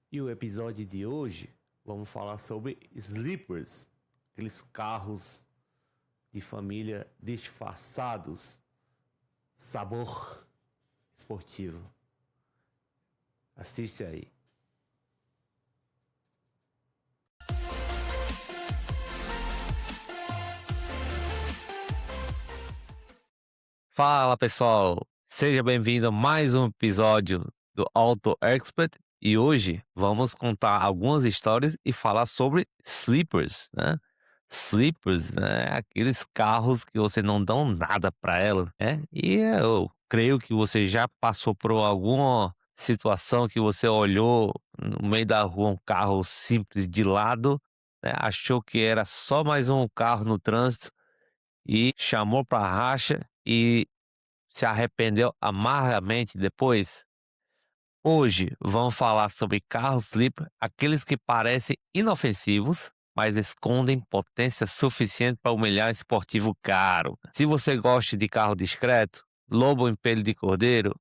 E o episódio de hoje vamos falar sobre sleepers, aqueles carros de família disfarçados, sabor esportivo. Assiste aí. Fala pessoal, seja bem-vindo a mais um episódio do Auto Expert e hoje vamos contar algumas histórias e falar sobre sleepers, né? Sleepers, né? Aqueles carros que você não dá nada para ela, né? E eu creio que você já passou por alguma situação que você olhou no meio da rua um carro simples de lado, né? Achou que era só mais um carro no trânsito e chamou para racha e se arrependeu amargamente depois? Hoje vamos falar sobre carros sleeper, aqueles que parecem inofensivos, mas escondem potência suficiente para humilhar um esportivo caro. Se você gosta de carro discreto, lobo em pele de cordeiro,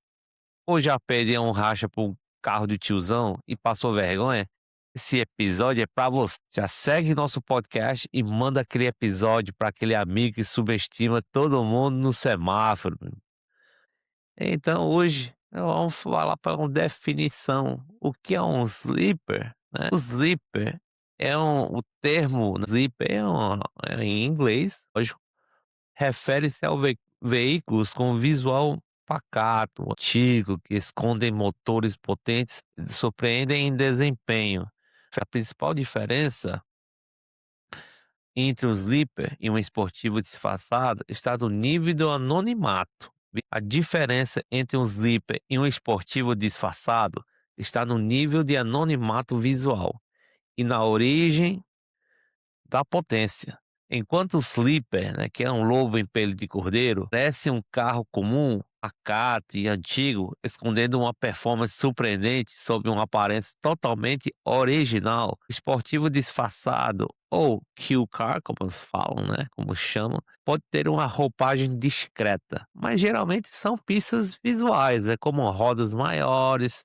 ou já perdeu um racha por um carro de tiozão e passou vergonha, esse episódio é para você. Já segue nosso podcast e manda aquele episódio para aquele amigo que subestima todo mundo no semáforo. Então hoje vamos falar para uma definição. O que é um sleeper, né? O sleeper o termo sleeper é em inglês, lógico, refere-se ao veículos com visual pacato, antigo, que escondem motores potentes e surpreendem em desempenho. A principal diferença entre um sleeper e um esportivo disfarçado está no nível do anonimato. A diferença entre um sleeper e um esportivo disfarçado está no nível de anonimato visual e na origem da potência. Enquanto o sleeper, né, que é um lobo em pele de cordeiro, parece um carro comum, pacato e antigo, escondendo uma performance surpreendente sob uma aparência totalmente original, esportivo disfarçado ou kill car, como eles falam, né, como chamam, pode ter uma roupagem discreta, mas geralmente são pistas visuais, como rodas maiores,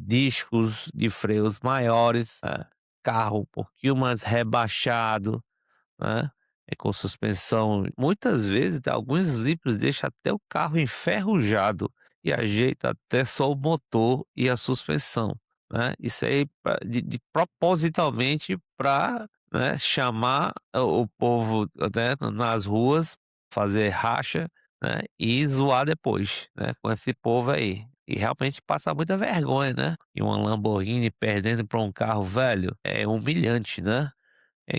discos de freios maiores, carro um pouquinho mais rebaixado, né, com suspensão. Muitas vezes alguns sleepers deixam até o carro enferrujado e ajeita até só o motor e a suspensão, né. Isso aí propositalmente para, né, chamar o povo, né, nas ruas, fazer racha, né, e zoar depois, né, com esse povo aí. E realmente passa muita vergonha, né. E uma Lamborghini perdendo para um carro velho é humilhante, né.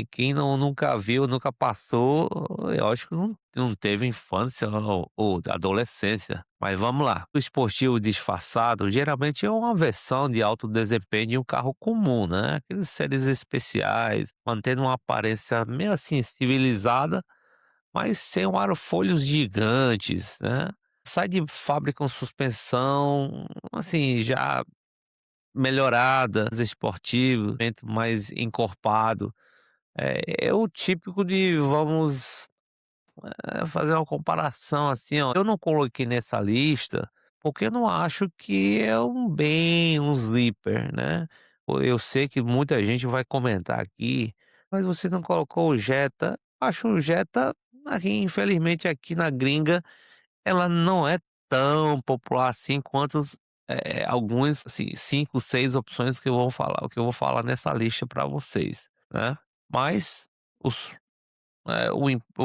Quem nunca viu, nunca passou, eu acho que não teve infância ou adolescência. Mas vamos lá. O esportivo disfarçado geralmente é uma versão de alto desempenho de um carro comum, né? Aqueles séries especiais, mantendo uma aparência meio assim civilizada, mas sem um aerofólios gigantes, né? Sai de fábrica com suspensão, assim, já melhorada, esportivo, mais encorpado. É o típico de vamos, fazer uma comparação assim, ó, eu não coloquei nessa lista, porque eu não acho que é um sleeper, né. Eu sei que muita gente vai comentar aqui: "Mas você não colocou o Jetta". Acho o Jetta, aqui infelizmente aqui na gringa, ela não é tão popular assim quanto alguns, assim, 5, 6 opções que eu vou falar nessa lista para vocês, né. Mas os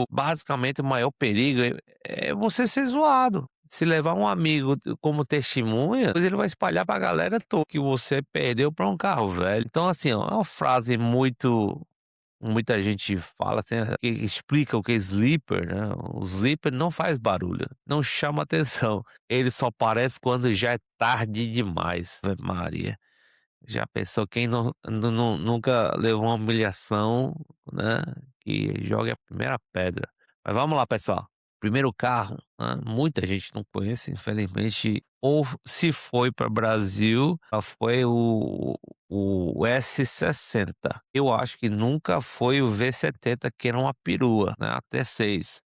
basicamente o maior perigo é você ser zoado. Se levar um amigo como testemunha, depois ele vai espalhar pra galera toda que você perdeu pra um carro velho. Então, assim, ó, é uma frase muita gente fala assim, que explica o que é sleeper, né. O sleeper não faz barulho, não chama atenção, ele só aparece quando já é tarde demais. Ave Maria. Já pensou quem nunca levou uma humilhação, né, que jogue a primeira pedra. Mas vamos lá pessoal, primeiro carro, né, muita gente não conhece infelizmente, ou se foi para Brasil, foi o S60. Eu acho que nunca foi o V70, que era uma perua, né, a T6,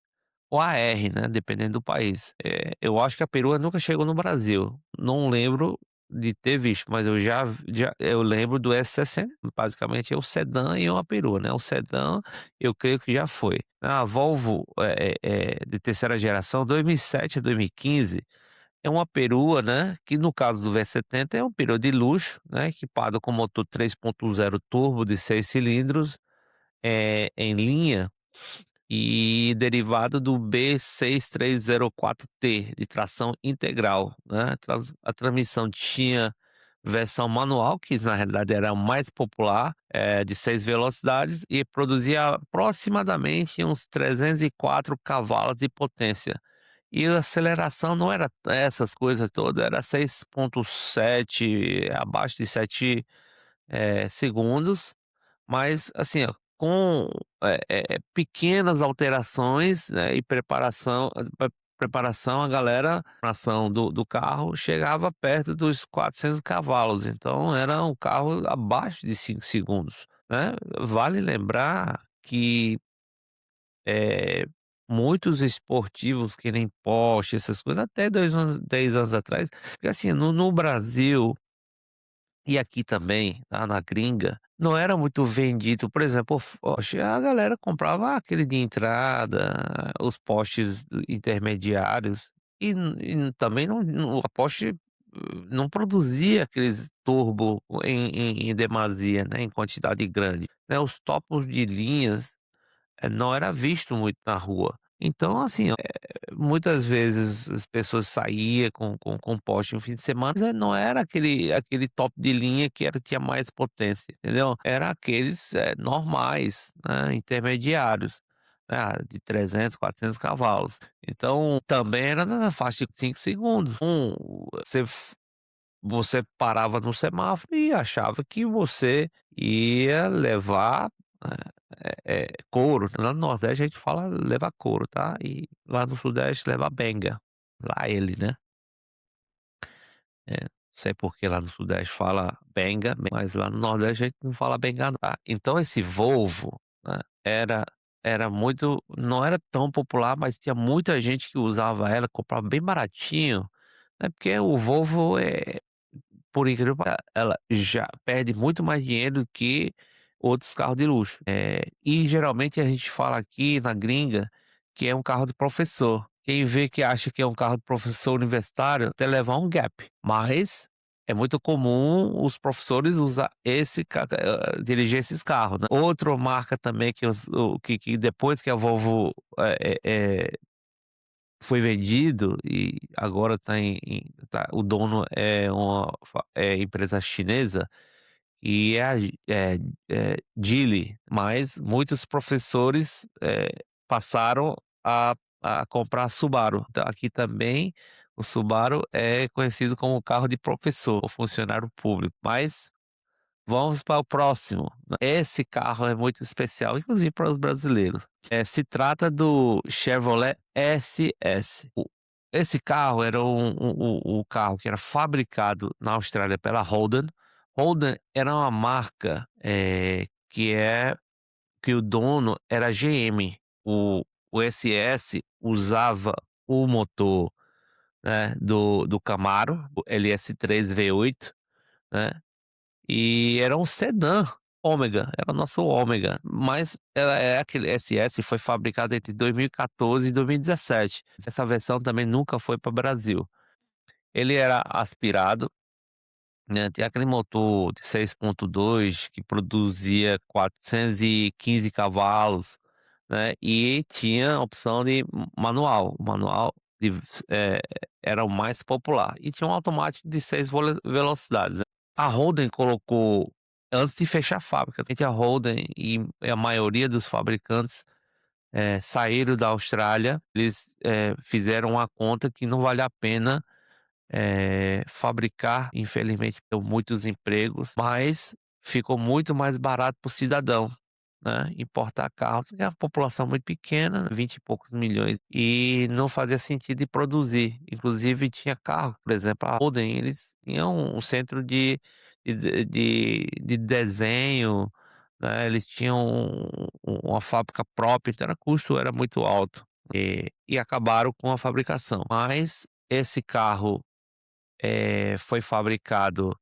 ou a R, né, dependendo do país. Eu acho que a perua nunca chegou no Brasil, não lembro de ter visto, mas eu lembro do S60, basicamente é o sedã e uma perua, né, o sedã eu creio que já foi. A Volvo, de terceira geração, 2007 a 2015, é uma perua, né, que no caso do V70 é uma perua de luxo, né, equipada com motor 3.0 turbo de 6 cilindros, em linha e derivado do B6304T de tração integral, né. A transmissão tinha versão manual, que na realidade era a mais popular, de 6 velocidades e produzia aproximadamente uns 304 cavalos de potência. E a aceleração não era essas coisas todas, era 6.7, abaixo de 7 segundos, mas assim, ó, com, pequenas alterações, né, e preparação, a galera ação do carro chegava perto dos 400 cavalos, então era um carro abaixo de 5 segundos, né. Vale lembrar que, eh, muitos esportivos que nem Porsche, essas coisas, até 10 anos atrás, porque assim, no Brasil e aqui também, tá, na gringa, não era muito vendido, por exemplo, o Porsche, a galera comprava aquele de entrada, os Porsches intermediários, também a Porsche não produzia aqueles turbo em demasia, né, em quantidade grande, né, os topos de linhas, não era visto muito na rua. Então assim, muitas vezes as pessoas saía com Porsche no fim de semana, mas não era aquele top de linha que tinha mais potência, entendeu? Era aqueles, normais, né, intermediários, né, de 300, 400 cavalos. Então, também era na faixa de 5 segundos. Você parava no semáforo e achava que você ia levar, couro. Lá no Nordeste a gente fala levar couro, tá? E lá no Sudeste leva benga. Lá ele, né? Não sei por que lá no Sudeste fala benga, mas lá no Nordeste a gente não fala benga não, tá? Então esse Volvo, né, era muito, não era tão popular, mas tinha muita gente que usava ela, comprava bem baratinho, né, porque o Volvo por incrível que ela já perde muito mais dinheiro do que outros carros de luxo. E geralmente a gente fala aqui na gringa que é um carro de professor. Quem vê que acha que é um carro de professor universitário até levar um gap. Mas é muito comum os professores usar dirigir esses carros, né. Outra marca também que depois que a Volvo, foi vendido e agora está o dono é uma empresa chinesa e é Geely, mas muitos professores, passaram a comprar Subaru. Então aqui também o Subaru é conhecido como carro de professor, ou funcionário público, mas vamos para o próximo. Esse carro é muito especial, inclusive para os brasileiros. Se trata do Chevrolet SS. Esse carro era o carro que era fabricado na Austrália pela Holden. Holden era uma marca, que o dono era GM. O SS usava o motor, né, do Camaro, o LS3 V8, né. E era um sedã ômega, era o nosso ômega, mas aquele SS foi fabricado entre 2014 e 2017. Essa versão também nunca foi para o Brasil. Ele era aspirado, né, tinha aquele motor de 6.2 que produzia 415 cavalos, né, e tinha a opção de manual. O manual de eh, era o mais popular e tinha um automático de 6 velocidades. A Holden colocou antes de fechar a fábrica, a Holden e a maioria dos fabricantes, saíram da Austrália, eles, fizeram uma conta que não vale a pena, fabricar, infelizmente deu muitos empregos, mas ficou muito mais barato para o cidadão, né, importar carro, porque é uma população muito pequena, 20 e poucos milhões, e não fazia sentido de produzir. Inclusive tinha carro, por exemplo, a Holden, eles tinham um centro de desenho, né, eles tinham uma fábrica própria, então custo era muito alto, e acabaram com a fabricação. Mas esse carro foi fabricado,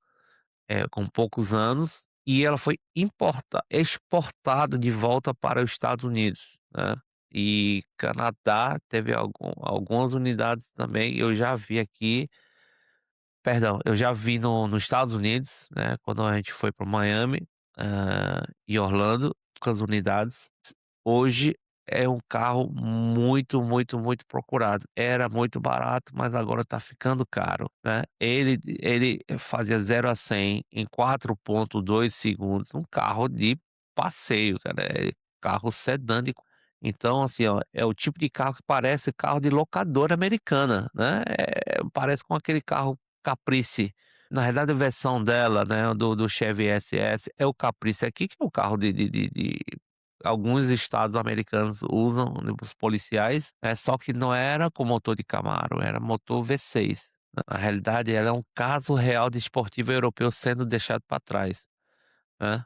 com poucos anos e ela foi exportada de volta para os Estados Unidos, né. E Canadá teve algumas unidades também, eu já vi aqui. Perdão, eu já vi nos Estados Unidos, né, quando a gente foi para Miami, e Orlando, com as unidades. Hoje é um carro muito, muito, muito procurado. Era muito barato, mas agora tá ficando caro, né. Ele fazia 0 a 100 em 4,2 segundos, um carro de passeio, cara, carro sedã de então, assim, ó, é o tipo de carro que parece carro de locadora americana, né, parece com aquele carro Caprice. Na realidade a versão dela, né, do Chevy SS é o Caprice aqui, que é o carro de alguns estados americanos usam, né, os policiais, só que não era com motor de Camaro, era motor V6. Na realidade ela é um caso real de esportivo europeu sendo deixado para trás, né.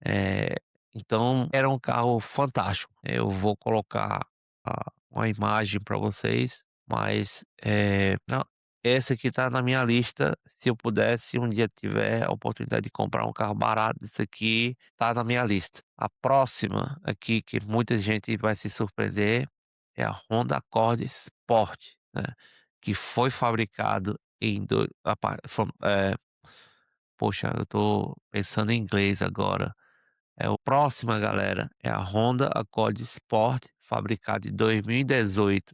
Eh, então era um carro fantástico. Eu vou colocar uma imagem para vocês, mas, não, esse aqui tá na minha lista, se eu pudesse um dia tiver a oportunidade de comprar um carro barato desse aqui, tá na minha lista. A próxima aqui, que muita gente vai se surpreender, é a Honda Accord Sport, né, que foi fabricado em do a pa from poxa, eu tô pensando em inglês agora. O próxima, galera, é a Honda Accord Sport, fabricada de 2018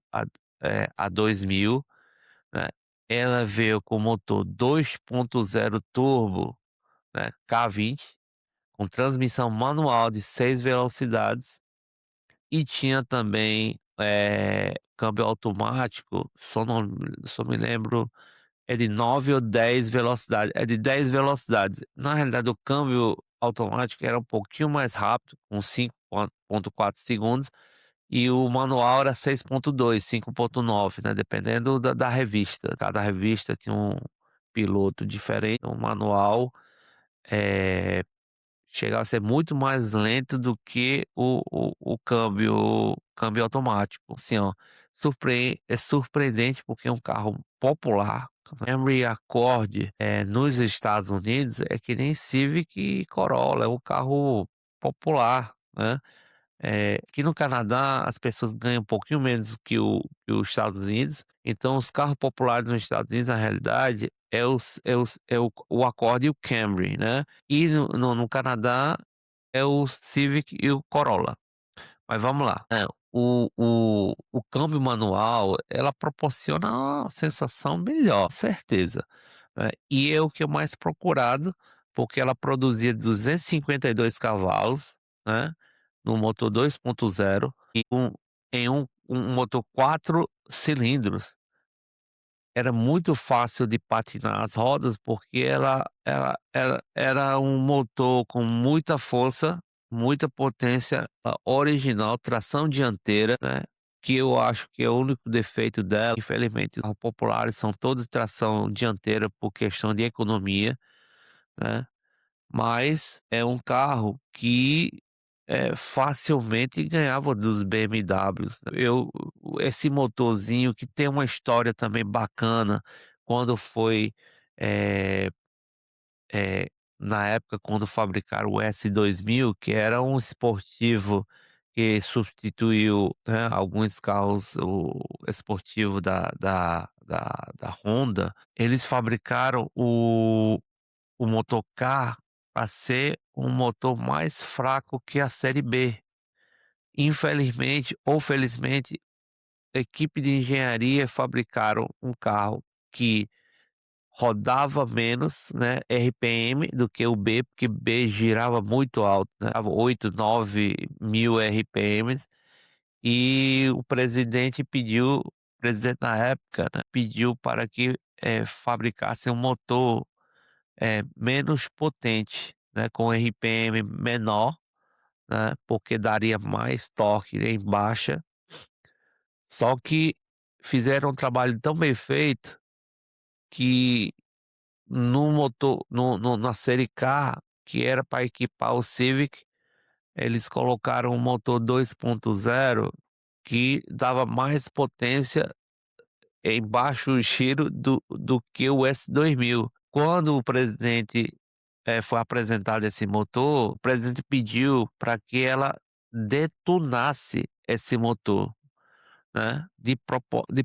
a 2000, né. Ela veio com motor 2.0 turbo, né, K20, com transmissão manual de 6 velocidades e tinha também, câmbio automático, só me lembro, é de 9 ou 10 velocidades, é de 10 velocidades. Na realidade, o câmbio automático era um pouquinho mais rápido, com 5,4 segundos, e o manual era 6,2, 5,9, né, dependendo da revista. Cada revista tinha um piloto diferente, o manual, eh, chegava a ser muito mais lento do que o câmbio automático. Assim, ó, é surpreendente porque é um carro popular. Camry Accord, nos Estados Unidos é que nem Civic e Corolla, é um carro popular, né. Aqui no Canadá as pessoas ganham um pouquinho menos que os Estados Unidos, então os carros populares nos Estados Unidos, na realidade, é o Accord e o Camry, né. E no Canadá é o Civic e o Corolla. Mas vamos lá, o câmbio manual, ela proporciona uma sensação melhor, certeza, né, e é o que é mais procurado, porque ela produzia 252 cavalos, né, no motor 2.0 e um motor 4 cilindros. Era muito fácil de patinar as rodas, porque ela era um motor com muita força, muita potência, original, tração dianteira, né, que eu acho que é o único defeito dela. Infelizmente, os carros populares são todos tração dianteira por questão de economia, né. Mas é um carro que, facilmente ganhava dos BMWs. Esse motorzinho que tem uma história também bacana, quando foi, eh eh, na época quando fabricaram o S2000, que era um esportivo que substituiu, né, alguns carros, o esportivo da Honda, eles fabricaram o motocar para ser um motor mais fraco que a série B. Infelizmente ou felizmente, a equipe de engenharia fabricaram um carro que rodava menos, né, RPM do que o B, porque B girava muito alto, né, dava 8, 9.000 RPMs, e o presidente na época, né, pediu para que, fabricasse um motor menos potente, né, com RPM menor, né, porque daria mais torque em baixa, só que fizeram um trabalho tão bem feito que no motor na série K, que era para equipar o Civic, eles colocaram um motor 2.0 que dava mais potência em baixo giro do que o S2000. Quando o presidente, foi apresentado esse motor, o presidente pediu para que ela detonasse esse motor, né, de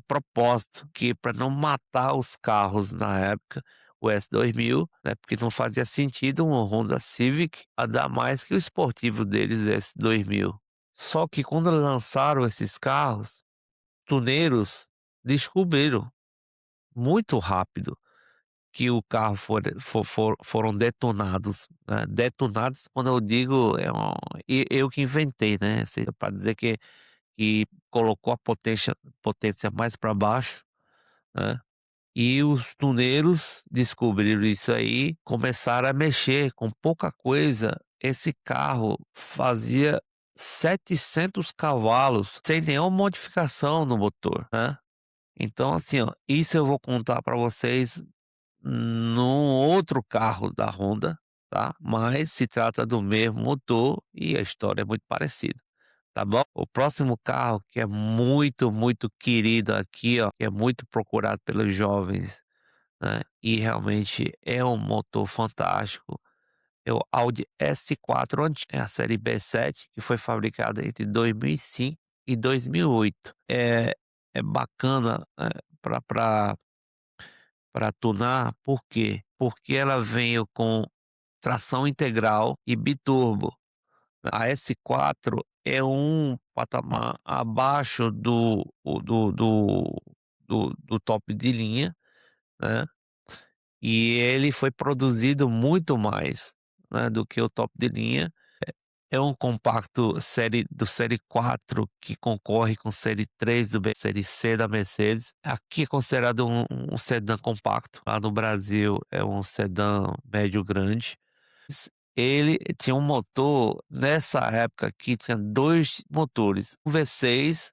propósito, que para não matar os carros na época, o S2000, né, porque não fazia sentido um Honda Civic a dar mais que o esportivo deles, S2000. Só que quando lançaram esses carros, tuneiros descobriram muito rápido que o carro foram detonados, né, detonados quando eu digo, eu que inventei, né, para dizer que colocou a potência mais para baixo, né, e os tuneiros descobriram isso aí, começaram a mexer com pouca coisa. Esse carro fazia 700 cavalos sem nenhuma modificação no motor, né. Então assim, ó, isso eu vou contar para vocês num outro carro da Honda, tá, mas se trata do mesmo motor e a história é muito parecida. Tá bom? O próximo carro que é muito, muito querido aqui, ó, que é muito procurado pelos jovens, né, e realmente é um motor fantástico, é o Audi S4 é a série B7, que foi fabricada entre 2005 e 2008. É bacana, para tunar, por quê? Porque ela veio com tração integral e biturbo. A S4 é um patamar abaixo do top de linha, né, e ele foi produzido muito mais, né, do que o top de linha. É um compacto série 4 que concorre com série 3 série C da Mercedes. Aqui é considerado um sedã compacto, lá no Brasil é um sedã médio grande. Ele tinha um motor, nessa época aqui tinha 2 motores, um V6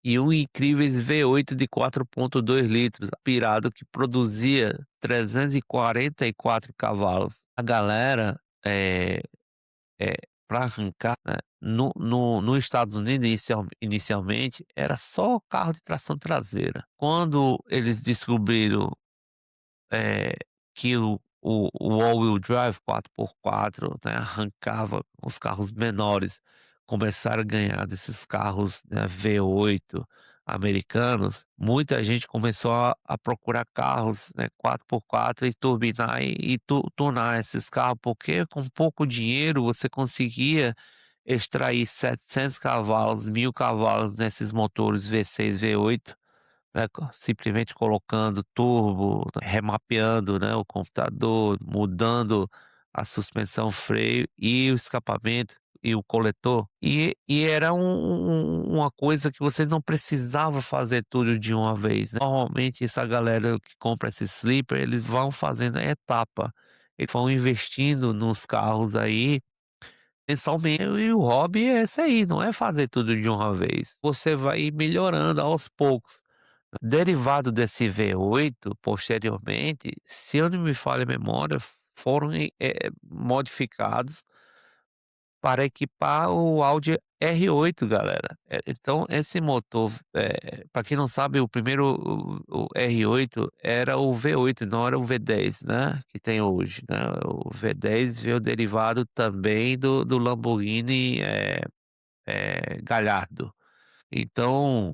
e um incríveis V8 de 4,2 litros, aspirado, que produzia 344 cavalos. A galera, eh pra arrancar, né, nos Estados Unidos inicialmente era só carro de tração traseira. Quando eles descobriram eh, que o all-wheel drive 4x4, né, arrancava os carros menores, começaram a ganhar desses carros, né, V8 americanos, muita gente começou a procurar carros, né, 4x4 e turbinar e tunar esses carros, porque com pouco dinheiro você conseguia extrair 700 cavalos, 1000 cavalos nesses motores V6, V8, né, simplesmente colocando turbo, remapeando, né, o computador, mudando a suspensão, freio e o escapamento e o coletor. E era uma coisa que você não precisava fazer tudo de uma vez, né. Normalmente essa galera que compra esse sleeper, eles vão fazendo a etapa, eles vão investindo nos carros aí mensalmente, e o hobby é esse aí, não é fazer tudo de uma vez. Você vai ir melhorando aos poucos. Derivado desse V8, posteriormente, se eu não me falha a memória, foram modificados para equipar o Audi R8, galera. Então esse motor, pra quem não sabe, o primeiro o R8 era o V8, não era o V10, né, que tem hoje, né. O V10 veio derivado também do Lamborghini, Gallardo. Então,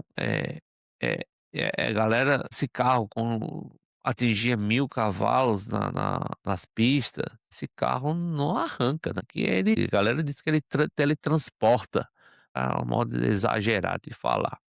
galera, esse carro quando atingia 1000 cavalos nas pistas, esse carro não arranca, né, que ele a galera diz que ele teletransporta, é um modo exagerado de falar.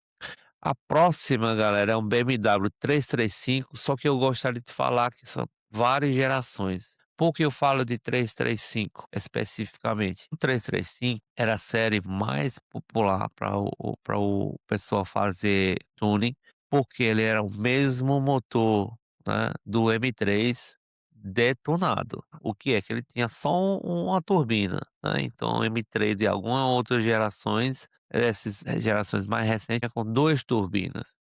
A próxima, galera, é um BMW 335, só que eu gostaria de falar que são várias gerações. Por que eu falo de 335 especificamente? O 335 era a série mais popular para o pessoal fazer tuning, porque ele era o mesmo motor, né, do M3 detonado. O que é? Que ele tinha só uma turbina, né, então o M3 e algumas outras gerações, essas gerações mais recentes, é com 2 turbinas,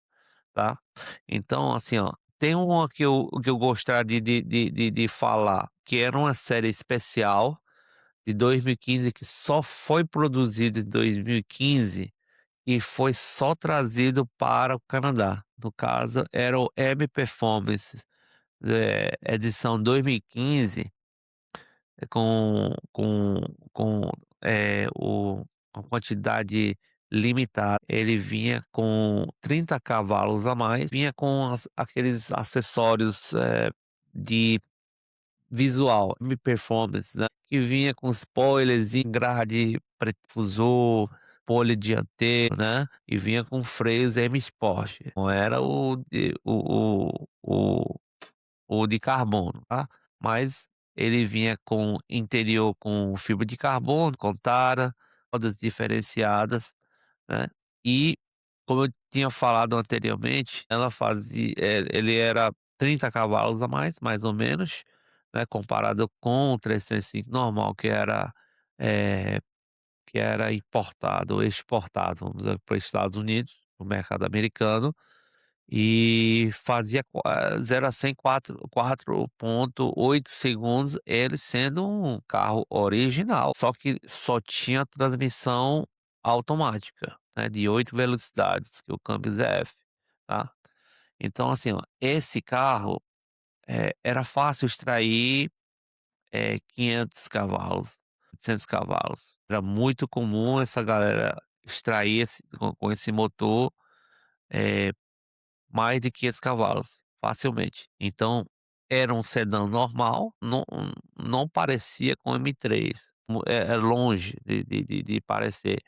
tá. Então, assim, ó, tem uma que eu gostaria de falar, que era uma série especial de 2015, que só foi produzida em 2015, e foi só trazido para o Canadá. No caso, era o M Performance, edição 2015, com, uma quantidade limitada. Ele vinha com 30 cavalos a mais, vinha com aqueles acessórios, de visual, M Performance, né, que vinha com spoilers e grade pretifusor, polea dianteiro, né, e vinha com freios M Sport. Não era o de carbono, tá, mas ele vinha com interior com fibra de carbono, com tara, rodas diferenciadas, né, e como eu tinha falado anteriormente, ele era 30 cavalos a mais ou menos, né, comparado com o 335 normal eh, que era importado ou exportado, vamos dizer, para os Estados Unidos, no mercado americano, e fazia 0 a 100 4,8 segundos, ele sendo um carro original, só que só tinha transmissão automática, né, de 8 velocidades, que o câmbio ZF, tá. Então assim, ó, esse carro, era fácil extrair, 500 cavalos, 800 cavalos. Era muito comum essa galera extrair com esse motor, eh mais de 500 cavalos, facilmente. Então, era um sedã normal, não parecia com M3, é longe de parecer,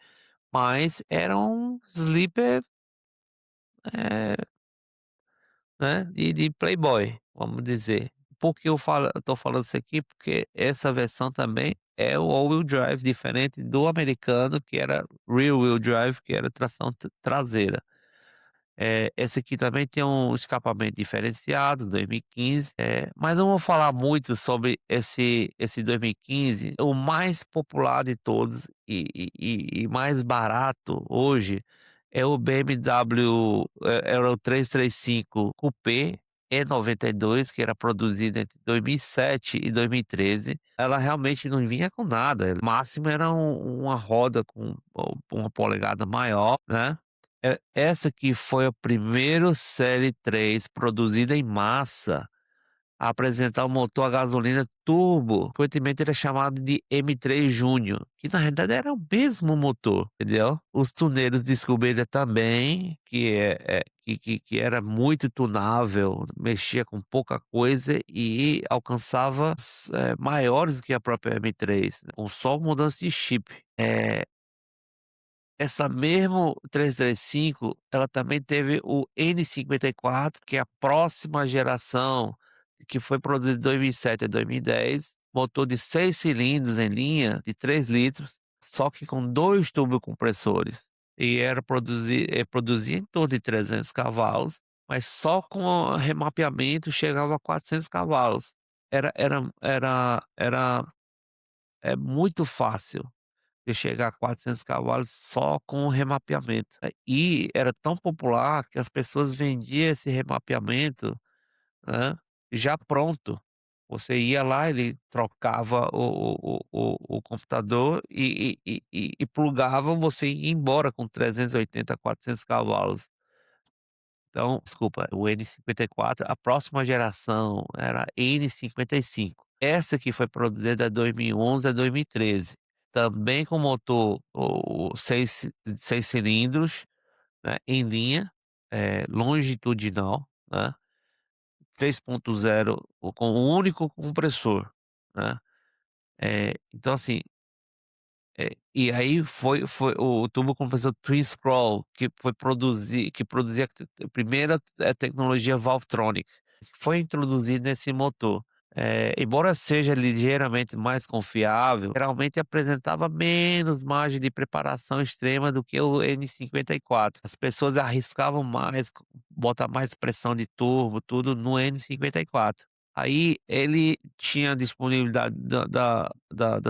mas era um sleeper, eh, né, de playboy, vamos dizer. Por que eu tô falando isso aqui? Porque essa versão também é o all wheel drive, diferente do americano, que era rear wheel drive, que era tração traseira. Esse aqui também tem um escapamento diferenciado, 2015, mas não vou falar muito sobre esse 2015. O mais popular de todos e mais barato hoje é o BMW Euro 335 Coupé E92, que era produzido entre 2007 e 2013. Ela realmente não vinha com nada, o máximo era uma roda com uma polegada maior, né? Essa aqui foi o primeiro Série 3 produzida em massa a apresentar o motor a gasolina turbo, que frequentemente era chamado de M3 Júnior, que na realidade era o mesmo motor, entendeu? Os tuneiros descobriram também que era muito tunável, mexia com pouca coisa e alcançava maiores que a própria M3, com só mudança de chip. Essa mesmo 335, ela também teve o N54, que é a próxima geração, que foi produzido de 2007 a 2010, motor de 6 cilindros em linha, de 3 litros, só que com 2 turbocompressores. E produzia em torno de 300 cavalos, mas só com o remapeamento chegava a 400 cavalos. É muito fácil de chegar a 400 cavalos só com o remapeamento. E era tão popular que as pessoas vendiam esse remapeamento, né, já pronto. Você ia lá, ele trocava o computador e plugava, você ia embora com 380, 400 cavalos. Então, desculpa, o N54, a próxima geração era N55. Essa que foi produzida de 2011 a 2013, também com motor 6 cilindros, né, em linha, longitudinal, né, 3.0 com um único compressor, né. Então assim, e aí foi o turbocompressor Twin Scroll que produzia a primeira, tecnologia Valvetronic, que foi introduzida nesse motor. Embora seja ligeiramente mais confiável, geralmente apresentava menos margem de preparação extrema do que o N54. As pessoas arriscavam mais, botar mais pressão de turbo, tudo no N54. Aí ele tinha disponibilidade da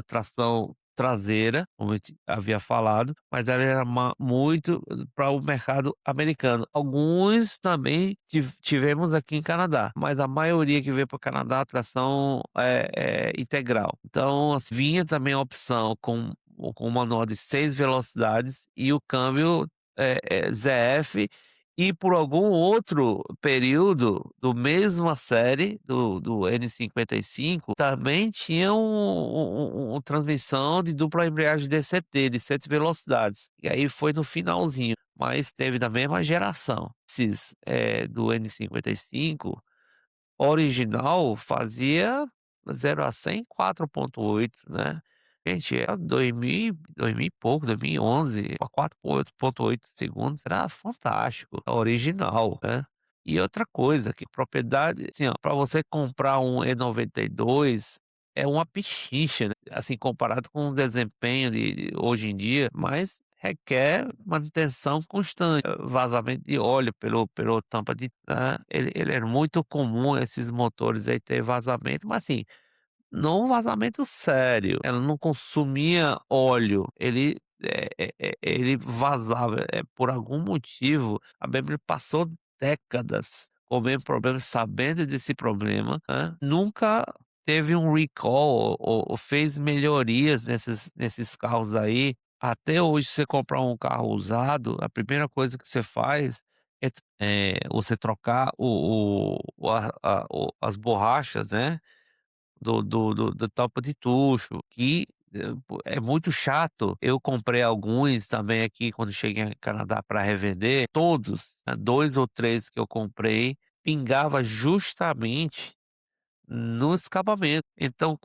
tração traseira, como eu havia falado, mas ela era muito para o mercado americano. Alguns também tivemos aqui em Canadá, mas a maioria que veio para o Canadá, a tração é integral. Então, assim, vinha também a opção com o manual de 6 velocidades e o câmbio ZF, e por algum outro período do mesma série do N55 também tinha transmissão de dupla embreagem DCT de 7 velocidades, e aí foi no finalzinho, mas teve da mesma geração. Esses, do N55 original fazia 0 a 100 em 4,8, né. Gente, era 2000 e pouco, 2011, a 4,8 segundos, era fantástico, é original, né. E outra coisa, que propriedade assim, ó, pra você comprar um E92 é uma pechincha, né, assim, comparado com o desempenho de hoje em dia, mas requer manutenção constante, vazamento de óleo pelo tampa de, né, ele é muito comum esses motores aí ter vazamento, mas assim, não um vazamento sério, ela não consumia óleo, ele vazava, por algum motivo, a BMW passou décadas com o mesmo problema, sabendo desse problema, né, nunca teve um recall ou fez melhorias nesses carros aí. Até hoje, se você comprar um carro usado, a primeira coisa que você faz você trocar o a o as borrachas, né, do tampa de tucho, que, pô, é muito chato. Eu comprei alguns também aqui quando cheguei em Canadá para revender, todos, 2 ou 3 que eu comprei, pingava justamente no escapamento. Então,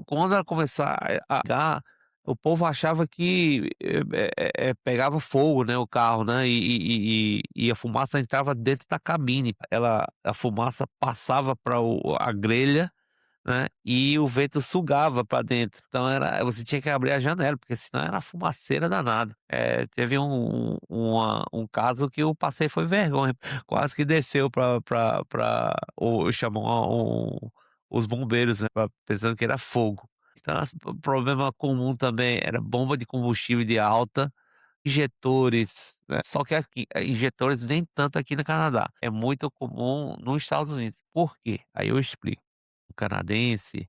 quando ela começar a dar, o povo achava que, pegava fogo, né, o carro, né, e a fumaça entrava dentro da cabine. A fumaça passava para a grelha, né, e o vento sugava para dentro, então você tinha que abrir a janela, porque senão era fumaceira danada. Teve um caso que eu passei foi vergonha, quase que desceu pra o chamou os bombeiros, né, pensando que era fogo. Então problema comum também era bomba de combustível de alta, injetores, né, só que aqui injetores nem tanto aqui no Canadá, é muito comum nos Estados Unidos. Por quê? Aí eu explico. O canadense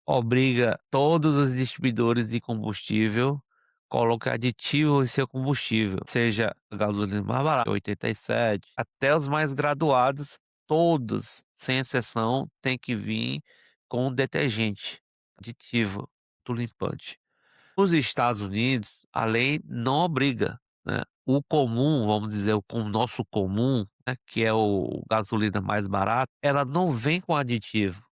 obriga todos os distribuidores de combustível colocar aditivo em seu combustível, seja a gasolina mais barata, 87, até os mais graduados, todos, sem exceção, tem que vir com detergente, aditivo, limpante. Nos Estados Unidos, a lei não obriga, né. O comum, vamos dizer, o nosso comum, né, que é o gasolina mais barato, ela não vem com aditivo.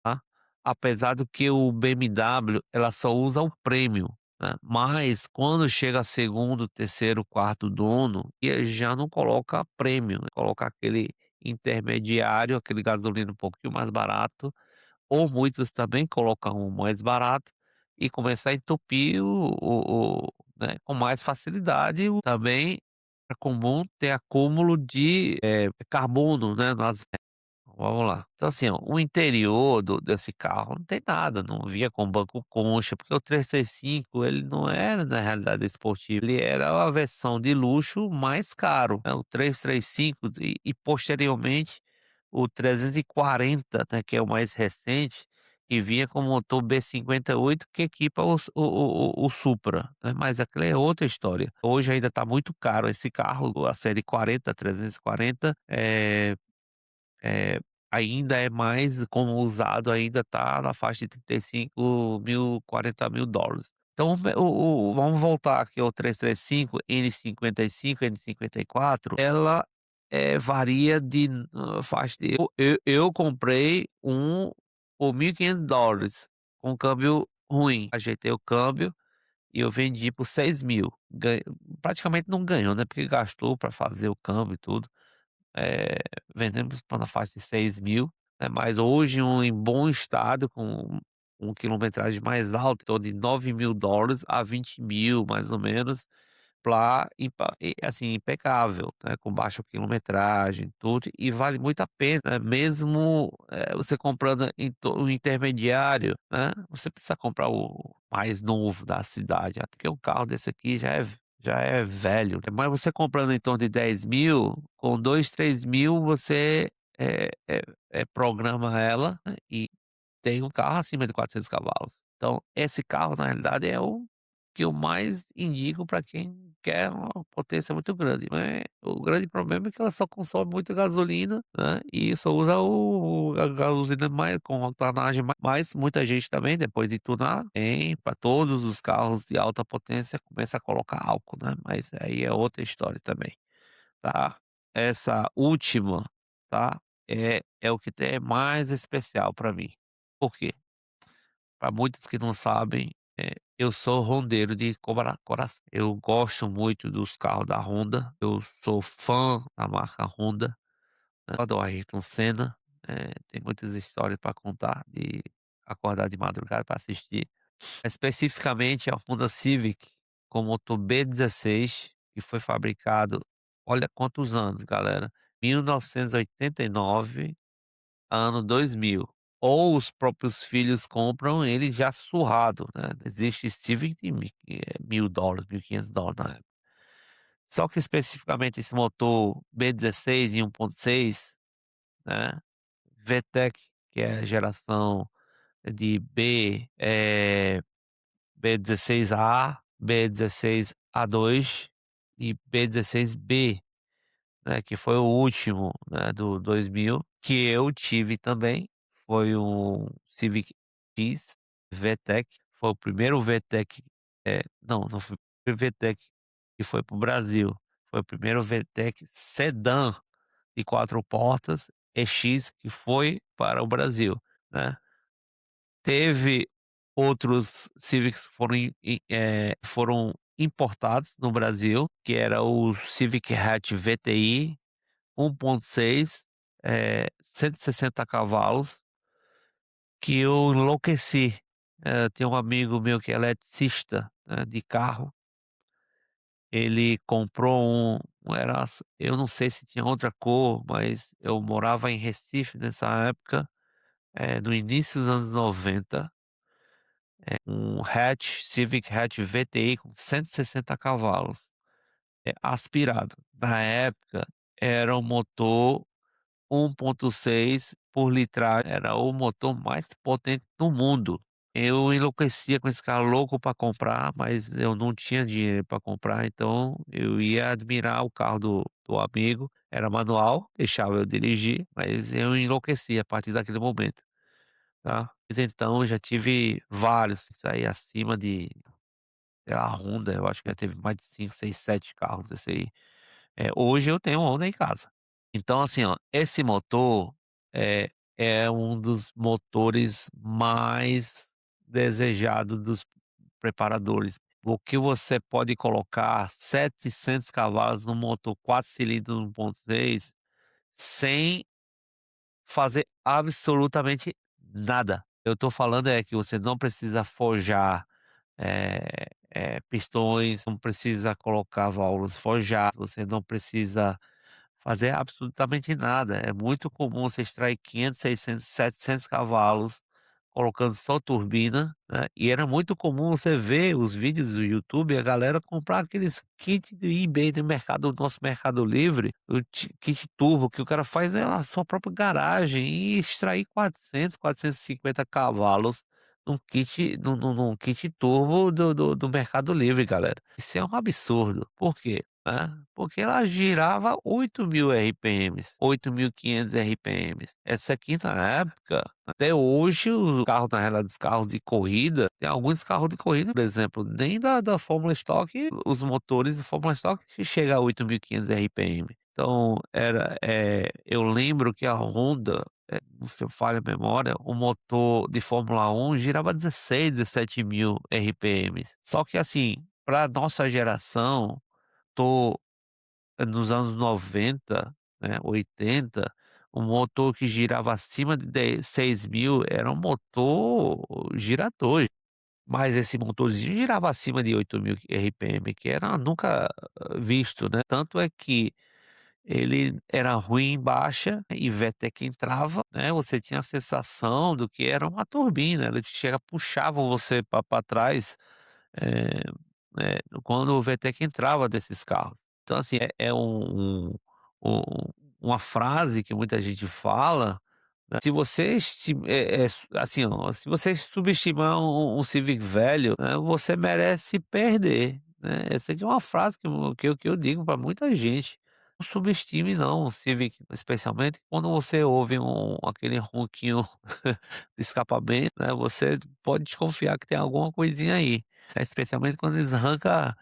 Tá. Apesar do que o BMW, ela só usa o premium, né, mas quando chega a segundo, terceiro, quarto dono, e já não coloca premium, né, coloca aquele intermediário, aquele gasolina um pouquinho mais barato, ou muitos também colocam um mais barato, e começar a entupir né, com mais facilidade. Também é comum ter acúmulo de, carbono, né, nas. Vamos lá. Então, assim, ó, o interior desse carro não tem nada, não vinha com banco concha, porque o 365 ele não era na realidade esportivo, ele era a versão de luxo mais caro, né, o 335 e posteriormente o 340, né, que é o mais recente, que vinha com motor B58 que equipa o Supra, né, mas aquela é outra história. Hoje ainda está muito caro esse carro, a série 40, 340, eh, ainda é mais como usado, ainda tá na faixa de 35.000, $40.000. Então vamos voltar aqui ao 335, N55, N54, ela, varia de faixa de eu comprei um por $1.500, com câmbio ruim, ajeitei o câmbio e eu vendi por 6.000, praticamente não ganhou, né, porque gastou para fazer o câmbio e tudo. Eh, Vendemos pra na faixa de 6.000, né, mas hoje em bom estado, com quilometragem mais alta, em torno de $9.000 a 20.000 mais ou menos, pra assim, impecável, né, com baixa quilometragem, tudo, e vale muito a pena, né, mesmo, você comprando o intermediário, né, você precisa comprar o mais novo da cidade, porque o carro desse aqui já é velho, né, mas você comprando em torno de 10.000, com 2, 3.000 você, programa ela, né, e tem um carro acima de 400 cavalos. Então esse carro na realidade é o que eu mais indico para quem que é uma potência muito grande, mas o grande problema é que ela só consome muita gasolina, né, e só usa a gasolina mais com octanagem, mas muita gente também, depois de tunar, tem para todos os carros de alta potência, começa a colocar álcool, né, mas aí é outra história também, tá. Essa última, tá, é o que tem mais especial para mim. Por quê? Para muitos que não sabem, eu sou rondeiro de coração. Eu gosto muito dos carros da Honda, eu sou fã da marca Honda, né, do Ayrton Senna, tem muitas histórias para contar, de acordar de madrugada para assistir. Especificamente a Honda Civic com motor B16, que foi fabricado, olha quantos anos, galera, 1989 ano 2000. Ou os próprios filhos compram ele já surrado, né, existe Civic de $1.000, $1.500 na época. Só que especificamente esse motor B16 em 1.6, né, VTEC, que é a geração de B16A, B16A2 e B16B, né, que foi o último, né, do 2000, que eu tive também, foi um Civic X VTEC, foi o primeiro VTEC, não foi o VTEC que foi para o Brasil, foi o primeiro VTEC sedã de 4 portas EX que foi para o Brasil, né. Teve outros Civics que foram importados no Brasil, que era o Civic Hatch VTI 1.6, 160 cavalos, que eu enlouqueci. Tem um amigo meu que é eletricista, né, de carro, ele comprou eu não sei se tinha outra cor, mas eu morava em Recife nessa época, no início dos anos 90, um Civic Hatch VTI com 160 cavalos, aspirado. Na época era um motor 1.6 por litragem, era o motor mais potente do mundo. Eu enlouquecia com esse carro, louco para comprar, mas eu não tinha dinheiro para comprar, então eu ia admirar o carro do amigo, era manual, deixava eu dirigir, mas eu enlouquecia a partir daquele momento, tá. Mas então eu já tive vários, isso aí acima de, sei lá, Honda, eu acho que já teve mais de 5, 6, 7 carros desse aí. Hoje eu tenho um Honda em casa. Então, assim, ó, esse motor é é um dos motores mais desejados dos preparadores, porque você pode colocar 700 cavalos no motor 4 cilindros 1.6 sem fazer absolutamente nada. Eu tô falando é que você não precisa forjar, pistões, não precisa colocar válvulas forjadas, você não precisa fazer absolutamente nada. É muito comum você extrair 500, 600, 700 cavalos, colocando só turbina, né, e era muito comum você ver os vídeos do YouTube, a galera comprar aqueles kit do eBay do nosso Mercado Livre, kit turbo, que o cara faz na sua própria garagem e extrair 400, 450 cavalos num kit turbo do Mercado Livre, galera. Isso é um absurdo. Por quê? Né, porque ela girava 8.000 RPMs, 8.500 RPMs. Essa aqui na época, até hoje os carros, na realidade, os carros de corrida, tem alguns carros de corrida, por exemplo, nem da Fórmula Stock, os motores de Fórmula Stock que chega a 8.500 RPM. Então eu lembro que a Honda, se eu falha a memória, o motor de Fórmula 1 girava 16, 17.000 RPMs. Só que assim, para nossa geração, tô nos anos 90, né, 80, o motor que girava acima de 6.000 era um motor girador, mas esse motorzinho girava acima de 8.000 RPM, que era nunca visto, né. Tanto é que ele era ruim em baixa e VTEC entrava, né, você tinha a sensação do que era uma turbina, ele chega puxava você para trás, eh quando o VTEC entrava desses carros. Então assim, um uma frase que muita gente fala, né, se você assim, ó, se você subestimar um Civic velho, né, você merece perder, né. Essa aqui é uma frase que eu digo para muita gente. Não subestime não o Civic, especialmente quando você ouve aquele ronquinho do escapamento, né, você pode desconfiar que tem alguma coisinha aí, especialmente quando eles arranca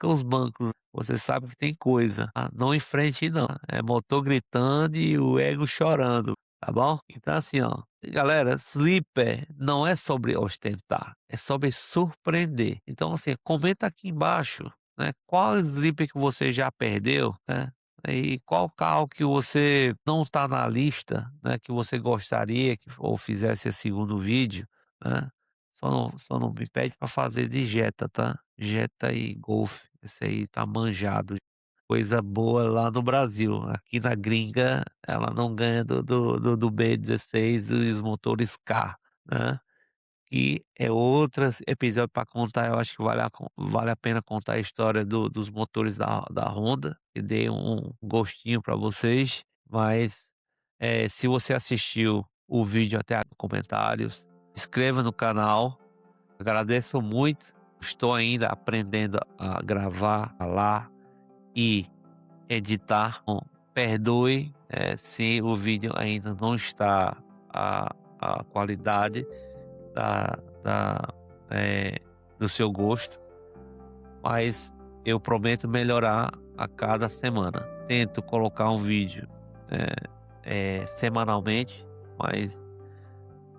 os bancos, você sabe que tem coisa. Não enfrente não, é motor gritando e o ego chorando, tá bom? Então assim, ó, galera, sleeper não é sobre ostentar, é sobre surpreender. Então assim, comenta aqui embaixo, né, qual sleeper que você já perdeu, né, e qual carro que você não está na lista, né, que você gostaria que ou fizesse esse segundo vídeo, né. Só não me pede para fazer de Jetta, tá. Jetta e Golf, esse aí tá manjado. Coisa boa lá no Brasil, aqui na gringa ela não ganha do B16 e os motores K, né. E é outro episódio para contar, eu acho que vale a pena contar a história dos motores da Honda, que dei um gostinho para vocês, mas, se você assistiu o vídeo até aqui, comentários, inscreva no canal, agradeço muito, estou ainda aprendendo a gravar, falar e editar, perdoe, se o vídeo ainda não está a qualidade da da, eh, do seu gosto, mas eu prometo melhorar a cada semana. Tento colocar um vídeo, semanalmente, mas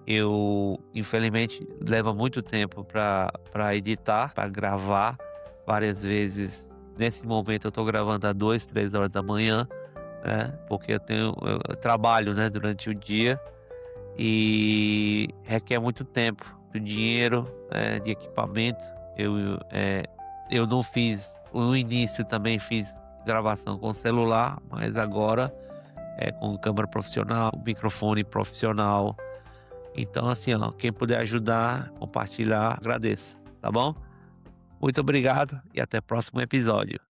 eu infelizmente leva muito tempo para editar, para gravar várias vezes. Nesse momento eu estou gravando às 2, 3 horas da manhã, né, porque eu trabalho, né, durante o dia e requer muito tempo, muito dinheiro, de equipamento. Eu não fiz no início também fiz gravação com celular, mas agora é com câmera profissional, microfone profissional. Então assim, ó, quem puder ajudar, compartilhar, agradeço, tá bom? Muito obrigado e até o próximo episódio.